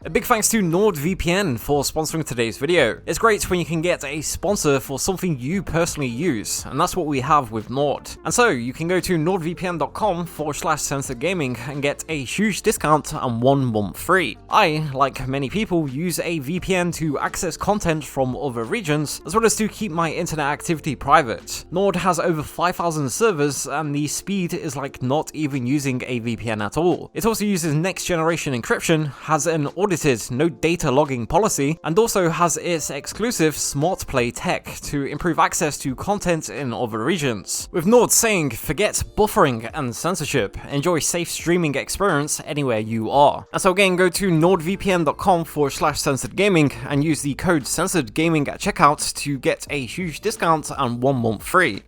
A big thanks to NordVPN for sponsoring today's video. It's great when you can get a sponsor for something you personally use, and that's what we have with Nord. And so you can go to nordvpn.com/censoredgaming and get a huge discount and 1 month free. I, like many people, use a VPN to access content from other regions, as well as to keep my internet activity private. Nord has over 5,000 servers, and the speed is like not even using a VPN at all. It also uses next generation encryption, has an audited no data logging policy, and also has its exclusive Smart Play tech to improve access to content in other regions. With Nord saying, forget buffering and censorship, enjoy safe streaming experience anywhere you are. And so again, go to nordvpn.com/censoredgaming and use the code censoredgaming at checkout to get a huge discount and 1 month free.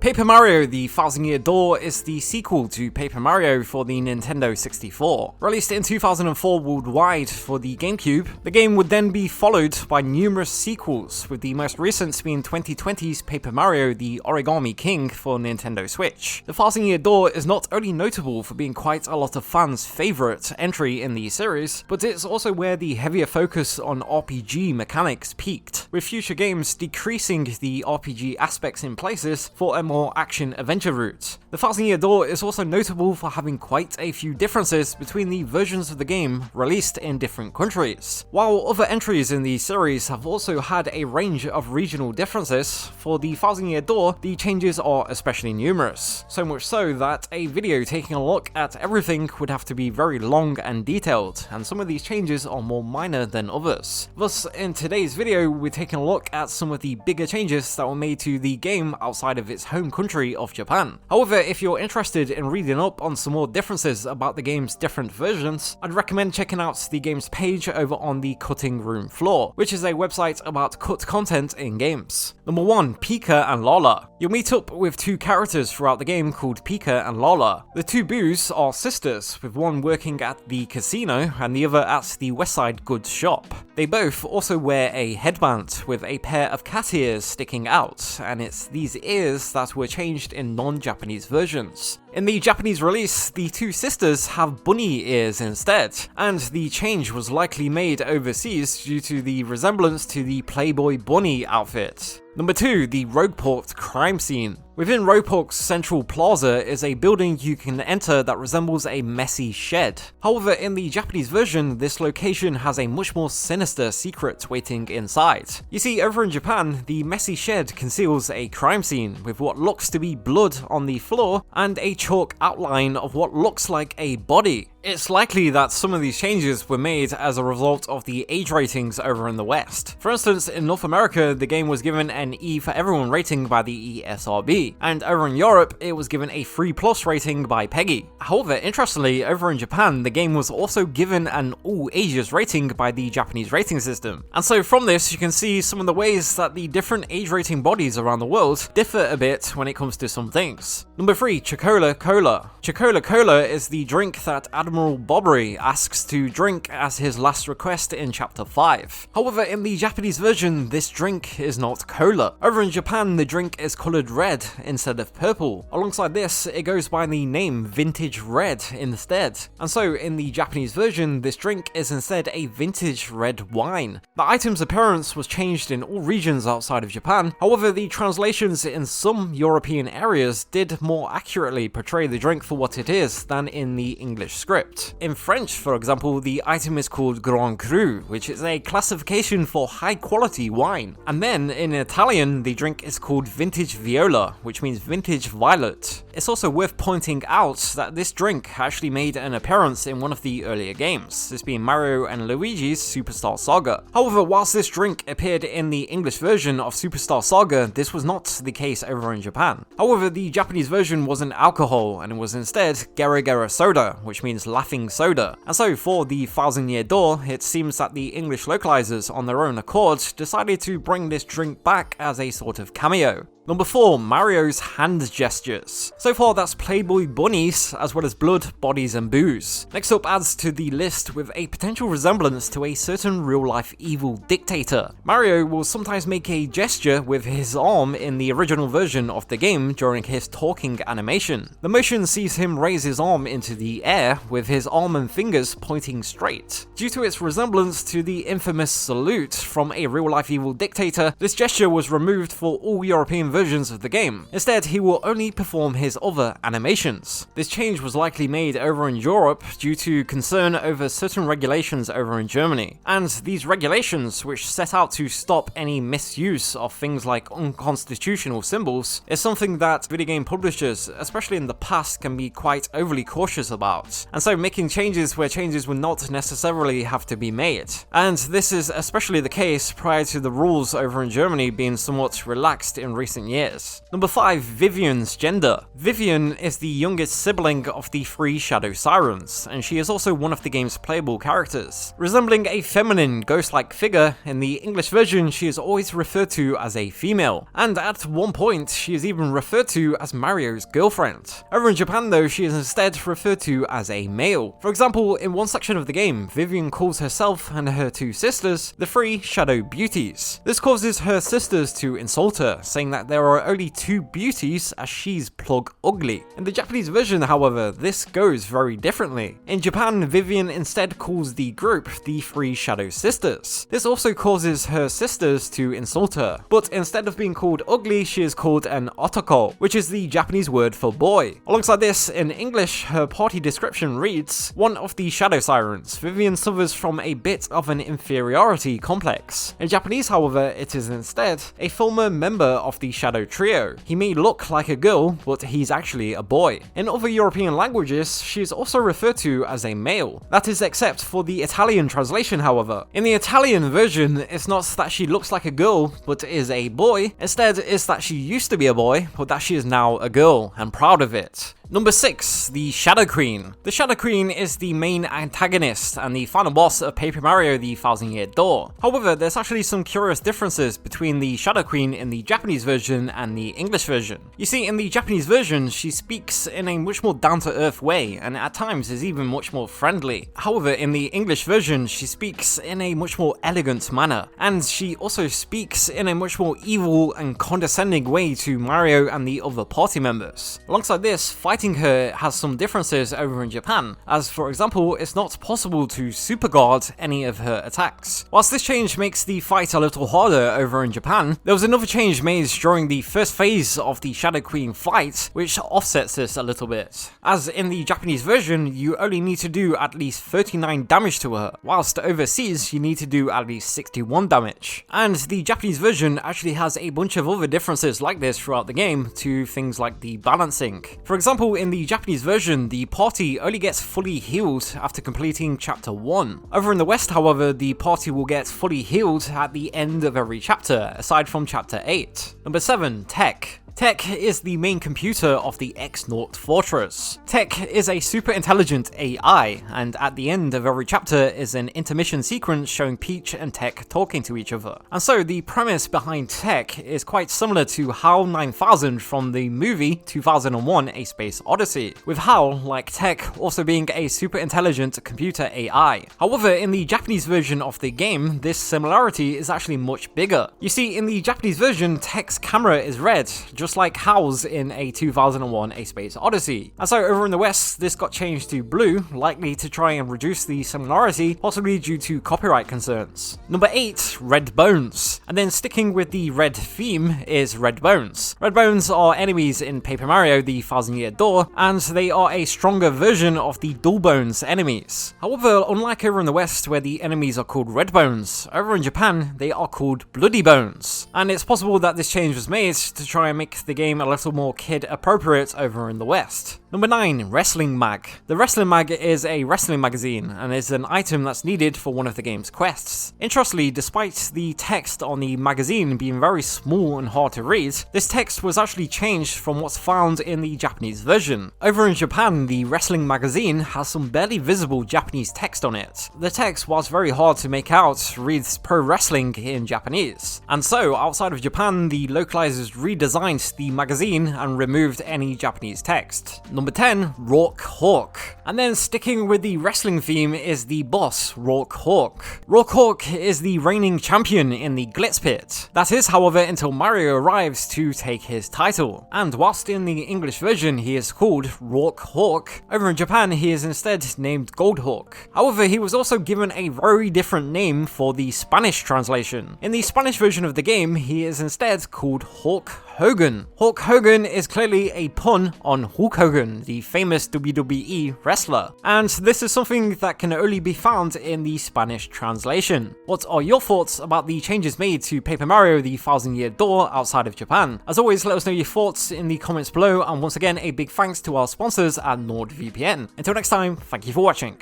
Paper Mario: The Thousand Year Door is the sequel to Paper Mario for the Nintendo 64. Released in 2004 worldwide for the GameCube, the game would then be followed by numerous sequels, with the most recent being 2020's Paper Mario: The Origami King for Nintendo Switch. The Thousand Year Door is not only notable for being quite a lot of fans' favourite entry in the series, but it's also where the heavier focus on RPG mechanics peaked, with future games decreasing the RPG aspects in places for a more action-adventure route. The Thousand Year Door is also notable for having quite a few differences between the versions of the game released in different countries. While other entries in the series have also had a range of regional differences, for the Thousand Year Door, the changes are especially numerous. So much so that a video taking a look at everything would have to be very long and detailed, and some of these changes are more minor than others. Thus, in today's video, we're taking a look at some of the bigger changes that were made to the game outside of its home country of Japan. However, if you're interested in reading up on some more differences about the game's different versions, I'd recommend checking out the game's page over on the Cutting Room Floor, which is a website about cut content in games. Number 1, Pika and Lala. You'll meet up with two characters throughout the game called Pika and Lala. The two Boos are sisters, with one working at the casino and the other at the Westside Goods shop. They both also wear a headband with a pair of cat ears sticking out, and it's these ears that were changed in non-Japanese versions. In the Japanese release, the two sisters have bunny ears instead, and the change was likely made overseas due to the resemblance to the Playboy bunny outfit. Number 2, the Rogueport crime scene. Within Rogueport's central plaza is a building you can enter that resembles a messy shed. However, in the Japanese version, this location has a much more sinister secret waiting inside. You see, over in Japan, the messy shed conceals a crime scene with what looks to be blood on the floor and a chalk outline of what looks like a body. It's likely that some of these changes were made as a result of the age ratings over in the West. For instance, in North America, the game was given an E for everyone rating by the ESRB, and over in Europe, it was given a 3+ rating by PEGI. However, interestingly, over in Japan, the game was also given an all ages rating by the Japanese rating system. And so from this, you can see some of the ways that the different age rating bodies around the world differ a bit when it comes to some things. Number 3, Chocola Cola. Chocola Cola is the drink that Admiral Bobbery asks to drink as his last request in Chapter 5. However, in the Japanese version, this drink is not cola. Over in Japan, the drink is coloured red instead of purple. Alongside this, it goes by the name Vintage Red instead. And so, in the Japanese version, this drink is instead a vintage red wine. The item's appearance was changed in all regions outside of Japan. However, the translations in some European areas did more accurately portray the drink for what it is than in the English script. In French, for example, the item is called Grand Cru, which is a classification for high quality wine. And then in Italian, the drink is called Vintage Viola, which means vintage violet. It's also worth pointing out that this drink actually made an appearance in one of the earlier games, this being Mario and Luigi's Superstar Saga. However, whilst this drink appeared in the English version of Superstar Saga, this was not the case over in Japan. However, the Japanese version wasn't alcohol, and it was instead Gera Gera Soda, which means laughing soda. And so for the Thousand Year Door, it seems that the English localizers on their own accord decided to bring this drink back as a sort of cameo. Number 4, Mario's hand gestures. So far that's Playboy bunnies, as well as blood, bodies and booze. Next up adds to the list with a potential resemblance to a certain real-life evil dictator. Mario will sometimes make a gesture with his arm in the original version of the game during his talking animation. The motion sees him raise his arm into the air with his arm and fingers pointing straight. Due to its resemblance to the infamous salute from a real-life evil dictator, this gesture was removed for all European versions of the game. Instead, he will only perform his other animations. This change was likely made over in Europe due to concern over certain regulations over in Germany. And these regulations, which set out to stop any misuse of things like unconstitutional symbols, is something that video game publishers, especially in the past, can be quite overly cautious about. And so making changes where changes would not necessarily have to be made. And this is especially the case prior to the rules over in Germany being somewhat relaxed in recent years. Number 5, Vivian's gender. Vivian is the youngest sibling of the 3 Shadow Sirens, and she is also one of the game's playable characters. Resembling a feminine, ghost-like figure, in the English version she is always referred to as a female, and at one point she is even referred to as Mario's girlfriend. Over in Japan though, she is instead referred to as a male. For example, in one section of the game, Vivian calls herself and her 2 sisters the 3 Shadow Beauties. This causes her sisters to insult her, saying that there are only 2 beauties as she's plug ugly. In the Japanese version, however, this goes very differently. In Japan, Vivian instead calls the group the 3 Shadow Sisters. This also causes her sisters to insult her, but instead of being called ugly, she is called an otoko, which is the Japanese word for boy. Alongside this, in English, her party description reads, one of the Shadow Sirens, Vivian suffers from a bit of an inferiority complex. In Japanese, however, it is instead a former member of the Shadow Trio. He may look like a girl, but he's actually a boy. In other European languages, she is also referred to as a male. That is except for the Italian translation, however. In the Italian version, it's not that she looks like a girl, but is a boy. Instead, it's that she used to be a boy, but that she is now a girl, and proud of it. Number 6, the Shadow Queen. The Shadow Queen is the main antagonist and the final boss of Paper Mario the Thousand Year Door. However, there's actually some curious differences between the Shadow Queen in the Japanese version and the English version. You see, in the Japanese version, she speaks in a much more down-to-earth way, and at times is even much more friendly. However, in the English version, she speaks in a much more elegant manner, and she also speaks in a much more evil and condescending way to Mario and the other party members. Alongside this, fighting her has some differences over in Japan, as for example, it's not possible to superguard any of her attacks. Whilst this change makes the fight a little harder over in Japan, there was another change made during the first phase of the Shadow Queen fight, which offsets this a little bit. As in the Japanese version, you only need to do at least 39 damage to her, whilst overseas you need to do at least 61 damage. And the Japanese version actually has a bunch of other differences like this throughout the game to things like the balancing. For example, in the Japanese version, the party only gets fully healed after completing chapter 1. Over in the West, however, the party will get fully healed at the end of every chapter, aside from chapter 8. Number 7, Tech. Tech is the main computer of the X-Naut Fortress. Tech is a super intelligent AI, and at the end of every chapter is an intermission sequence showing Peach and Tech talking to each other. And so the premise behind Tech is quite similar to HAL 9000 from the movie 2001: A Space Odyssey, with HAL, like Tech, also being a super intelligent computer AI. However, in the Japanese version of the game, this similarity is actually much bigger. You see, in the Japanese version, Tech's camera is red, just like HAL's in a 2001: A Space Odyssey. And so over in the West, this got changed to blue, likely to try and reduce the similarity, possibly due to copyright concerns. Number 8, Red Bones. And then sticking with the red theme is Red Bones. Red Bones are enemies in Paper Mario the Thousand Year Door, and they are a stronger version of the Dull Bones enemies. However, unlike over in the West where the enemies are called Red Bones, over in Japan they are called Bloody Bones. And it's possible that this change was made to try and make the game a little more kid appropriate over in the West. Number 9. Wrestling Mag. The Wrestling Mag is a wrestling magazine and is an item that's needed for one of the game's quests. Interestingly, despite the text on the magazine being very small and hard to read, this text was actually changed from what's found in the Japanese version. Over in Japan, the Wrestling magazine has some barely visible Japanese text on it. The text, whilst very hard to make out, reads pro wrestling in Japanese. And so, outside of Japan, the localizers redesigned the magazine and removed any Japanese text. Number 10. Rourke Hawk. And then sticking with the wrestling theme is the boss, Rourke Hawk. Rourke Hawk is the reigning champion in the Glitz Pit. That is, however, until Mario arrives to take his title. And whilst in the English version he is called Rourke Hawk, over in Japan he is instead named Goldhawk. However, he was also given a very different name for the Spanish translation. In the Spanish version of the game, he is instead called Hulk Hogan. Hulk Hogan is clearly a pun on Hulk Hogan, the famous WWE wrestler. And this is something that can only be found in the Spanish translation. What are your thoughts about the changes made to Paper Mario: The Thousand Year Door outside of Japan? As always, let us know your thoughts in the comments below, and once again, a big thanks to our sponsors at NordVPN. Until next time, thank you for watching.